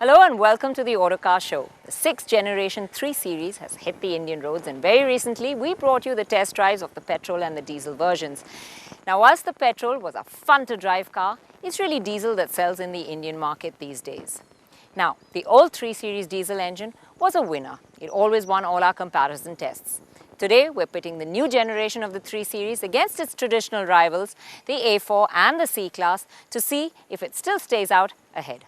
Hello and welcome to the Autocar show. The 6th generation 3 Series has hit the Indian roads, and very recently we brought you the test drives of the petrol and the diesel versions. Now, whilst the petrol was a fun to drive car, it's really diesel that sells in the Indian market these days. Now, the old 3 Series diesel engine was a winner. It always won all our comparison tests. Today, we're pitting the new generation of the 3 Series against its traditional rivals, the A4 and the C-Class, to see if it still stays out ahead.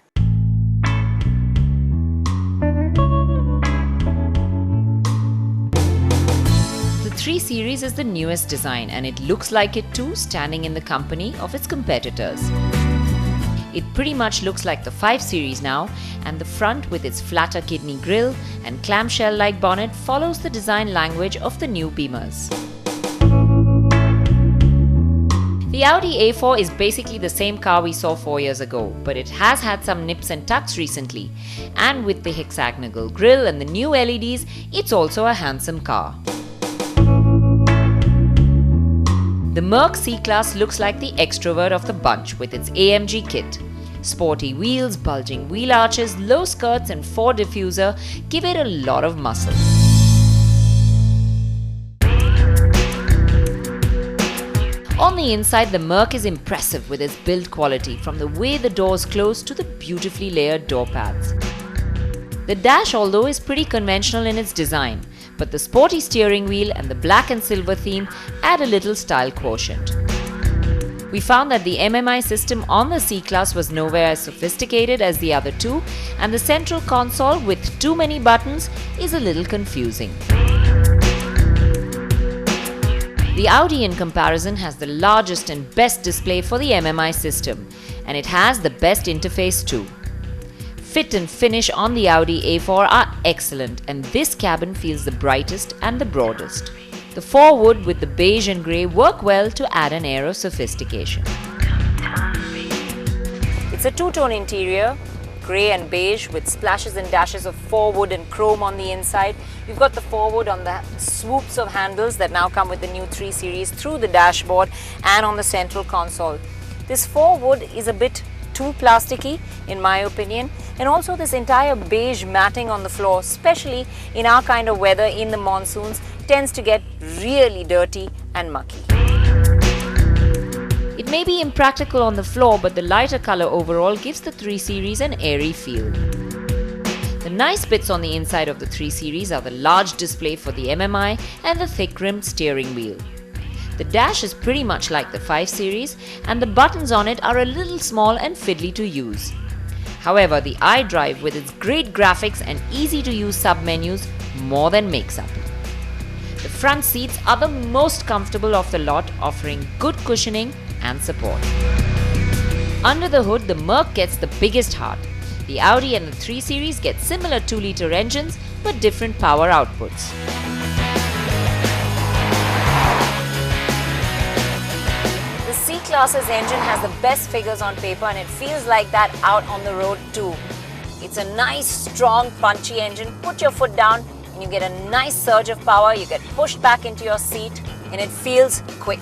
The 3 Series is the newest design, and it looks like it too, standing in the company of its competitors. It pretty much looks like the 5 Series now, and the front with its flatter kidney grille and clamshell-like bonnet follows the design language of the new Beamers. The Audi A4 is basically the same car we saw 4 years ago, but it has had some nips and tucks recently, and with the hexagonal grille and the new LEDs, it's also a handsome car. The Merc C-Class looks like the extrovert of the bunch with its AMG kit. Sporty wheels, bulging wheel arches, low skirts and 4 diffuser give it a lot of muscle. On the inside, the Merc is impressive with its build quality, from the way the doors close to the beautifully layered door pads. The dash, although, is pretty conventional in its design, but the sporty steering wheel and the black and silver theme add a little style quotient. We found that the MMI system on the C-Class was nowhere as sophisticated as the other two, and the central console with too many buttons is a little confusing. The Audi, in comparison, has the largest and best display for the MMI system, and it has the best interface too. Fit and finish on the Audi A4 are excellent, and this cabin feels the brightest and the broadest. The forewood with the beige and grey work well to add an air of sophistication. It's a two-tone interior, grey and beige, with splashes and dashes of forewood and chrome on the inside. You've got the forewood on the swoops of handles that now come with the new 3 Series through the dashboard and on the central console. This forewood is a bit too plasticky in my opinion, and also this entire beige matting on the floor, especially in our kind of weather in the monsoons, tends to get really dirty and mucky. It may be impractical on the floor, but the lighter color overall gives the 3 Series an airy feel. The nice bits on the inside of the 3 Series are the large display for the MMI and the thick-rimmed steering wheel. The dash is pretty much like the 5 Series, and the buttons on it are a little small and fiddly to use. However, the iDrive with its great graphics and easy-to-use sub-menus more than makes up. The front seats are the most comfortable of the lot, offering good cushioning and support. Under the hood, the Merc gets the biggest heart. The Audi and the 3 Series get similar 2-litre engines but different power outputs. The C-Class's engine has the best figures on paper, and it feels like that out on the road too. It's a nice, strong, punchy engine. Put your foot down and you get a nice surge of power. You get pushed back into your seat and it feels quick.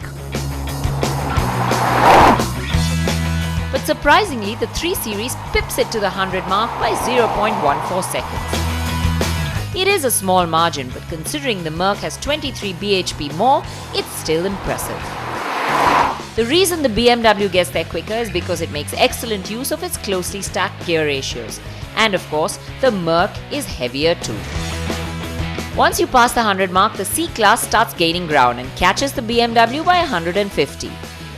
But surprisingly, the 3 Series pips it to the 100 mark by 0.14 seconds. It is a small margin, but considering the Merc has 23 bhp more, it's still impressive. The reason the BMW gets there quicker is because it makes excellent use of its closely stacked gear ratios. And of course, the Merc is heavier too. Once you pass the 100 mark, the C-Class starts gaining ground and catches the BMW by 150.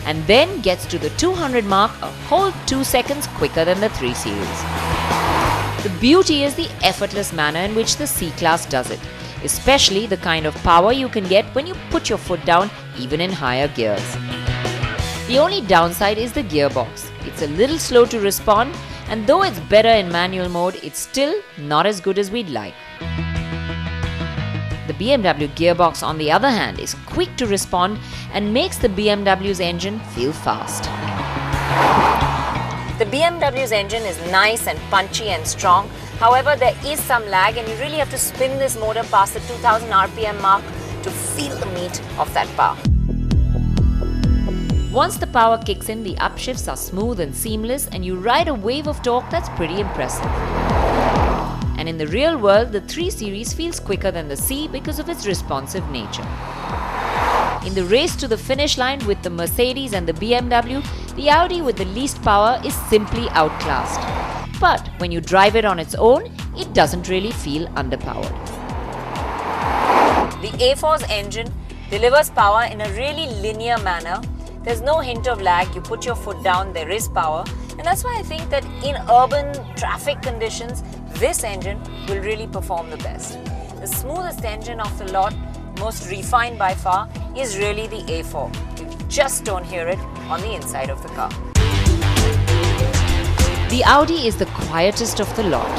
And then gets to the 200 mark a whole 2 seconds quicker than the 3 Series. The beauty is the effortless manner in which the C-Class does it, especially the kind of power you can get when you put your foot down even in higher gears. The only downside is the gearbox. It's a little slow to respond, and though it's better in manual mode, it's still not as good as we'd like. The BMW gearbox, on the other hand, is quick to respond and makes the BMW's engine feel fast. The BMW's engine is nice and punchy and strong. However, there is some lag, and you really have to spin this motor past the 2000 RPM mark to feel the meat of that power. Once the power kicks in, the upshifts are smooth and seamless, and you ride a wave of torque that's pretty impressive. and in the real world, the 3 Series feels quicker than the C because of its responsive nature. In the race to the finish line with the Mercedes and the BMW, the Audi with the least power is simply outclassed. But when you drive it on its own, it doesn't really feel underpowered. The A4's engine delivers power in a really linear manner. There's no hint of lag. You put your foot down, there is power. And that's why I think that in urban traffic conditions, this engine will really perform the best. The smoothest engine of the lot, most refined by far, is really the A4. You just don't hear it on the inside of the car. The Audi is the quietest of the lot.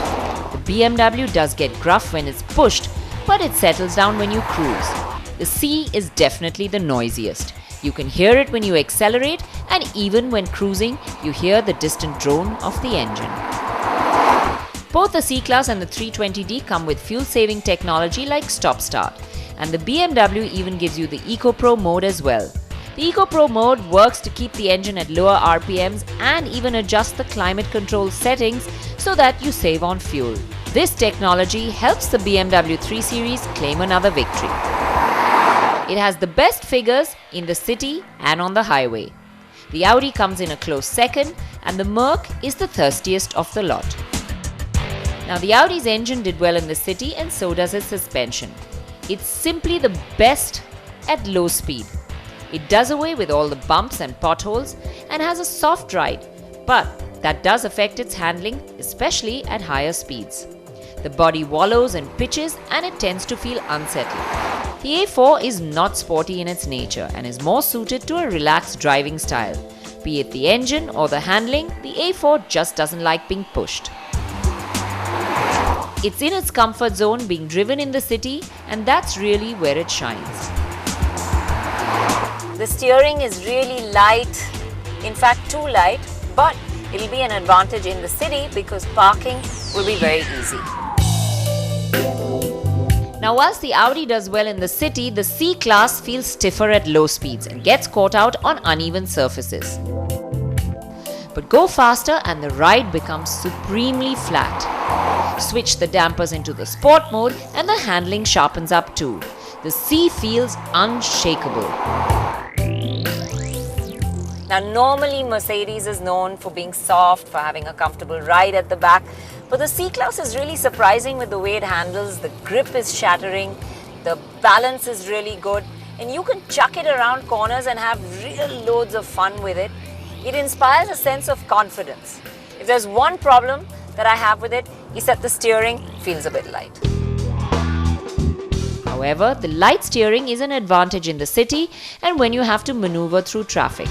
The BMW does get gruff when it's pushed, but it settles down when you cruise. The C is definitely the noisiest. You can hear it when you accelerate, and even when cruising, you hear the distant drone of the engine. Both the C-Class and the 320d come with fuel-saving technology like stop-start, and the BMW even gives you the EcoPro mode as well. The EcoPro mode works to keep the engine at lower RPMs and even adjust the climate control settings so that you save on fuel. This technology helps the BMW 3 Series claim another victory. It has the best figures in the city and on the highway. The Audi comes in a close second, and the Merc is the thirstiest of the lot. Now, the Audi's engine did well in the city, and so does its suspension. It's simply the best at low speed. It does away with all the bumps and potholes and has a soft ride, but that does affect its handling, especially at higher speeds. The body wallows and pitches, and it tends to feel unsettled. The A4 is not sporty in its nature and is more suited to a relaxed driving style. Be it the engine or the handling, the A4 just doesn't like being pushed. It's in its comfort zone being driven in the city, and that's really where it shines. The steering is really light, in fact too light, but it'll be an advantage in the city because parking will be very easy. Now, whilst the Audi does well in the city, the C-Class feels stiffer at low speeds and gets caught out on uneven surfaces. But go faster and the ride becomes supremely flat. Switch the dampers into the sport mode and the handling sharpens up too. The C feels unshakable. Now, normally Mercedes is known for being soft, for having a comfortable ride at the back, but the C-Class is really surprising with the way it handles. The grip is shattering, the balance is really good, and you can chuck it around corners and have real loads of fun with it. It inspires a sense of confidence. If there's one problem that I have with it, is that the steering feels a bit light. However, the light steering is an advantage in the city and when you have to maneuver through traffic.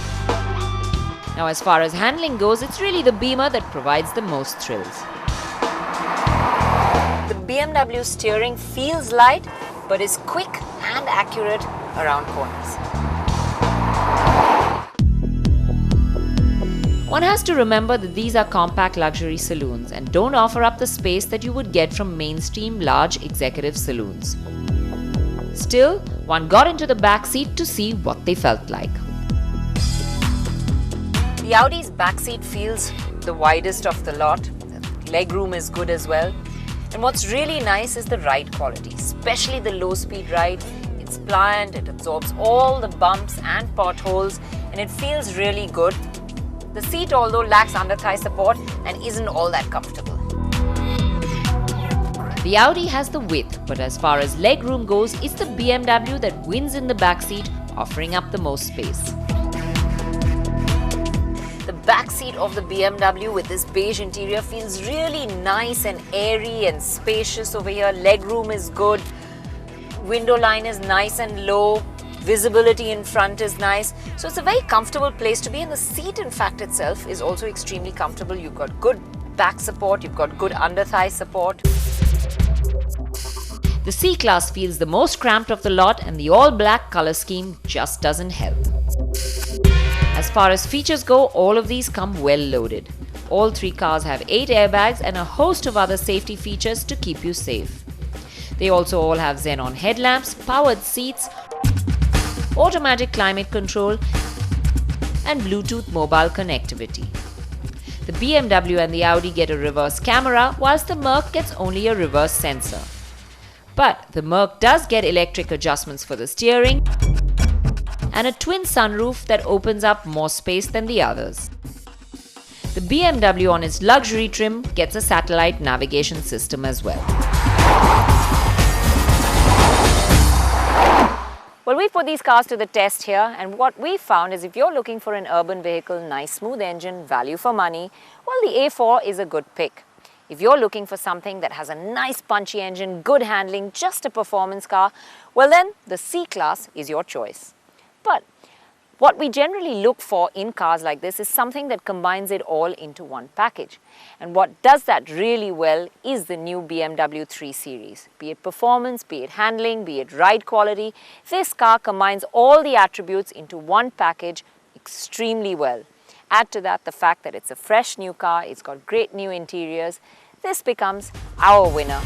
Now, as far as handling goes, it's really the Beamer that provides the most thrills. The BMW steering feels light, but is quick and accurate around corners. One has to remember that these are compact luxury saloons and don't offer up the space that you would get from mainstream large executive saloons. Still, one got into the back seat to see what they felt like. The Audi's backseat feels the widest of the lot. The legroom is good as well. And what's really nice is the ride quality, especially the low-speed ride. It's pliant, it absorbs all the bumps and potholes, and it feels really good. The seat, although lacks under-thigh support and isn't all that comfortable. The Audi has the width, but as far as legroom goes, it's the BMW that wins in the backseat, offering up the most space. The backseat of the BMW with this beige interior feels really nice and airy and spacious over here. Legroom is good. Window line is nice and low. Visibility in front is nice. So it's a very comfortable place to be, and the seat in fact itself is also extremely comfortable. You've got good back support, you've got good under-thigh support. The C-Class feels the most cramped of the lot, and the all-black color scheme just doesn't help. As far as features go, all of these come well loaded. All three cars have 8 airbags and a host of other safety features to keep you safe. They also all have xenon headlamps, powered seats, automatic climate control, and Bluetooth mobile connectivity. The BMW and the Audi get a reverse camera, whilst the Merc gets only a reverse sensor. But the Merc does get electric adjustments for the steering and a twin sunroof that opens up more space than the others. The BMW on its luxury trim gets a satellite navigation system as well. Well, we put these cars to the test here, and what we found is if you're looking for an urban vehicle, nice smooth engine, value for money, well, the A4 is a good pick. If you're looking for something that has a nice punchy engine, good handling, just a performance car, well then the C-Class is your choice. But what we generally look for in cars like this is something that combines it all into one package. And what does that really well is the new BMW 3 Series. Be it performance, be it handling, be it ride quality, this car combines all the attributes into one package extremely well. Add to that the fact that it's a fresh new car, it's got great new interiors. This becomes our winner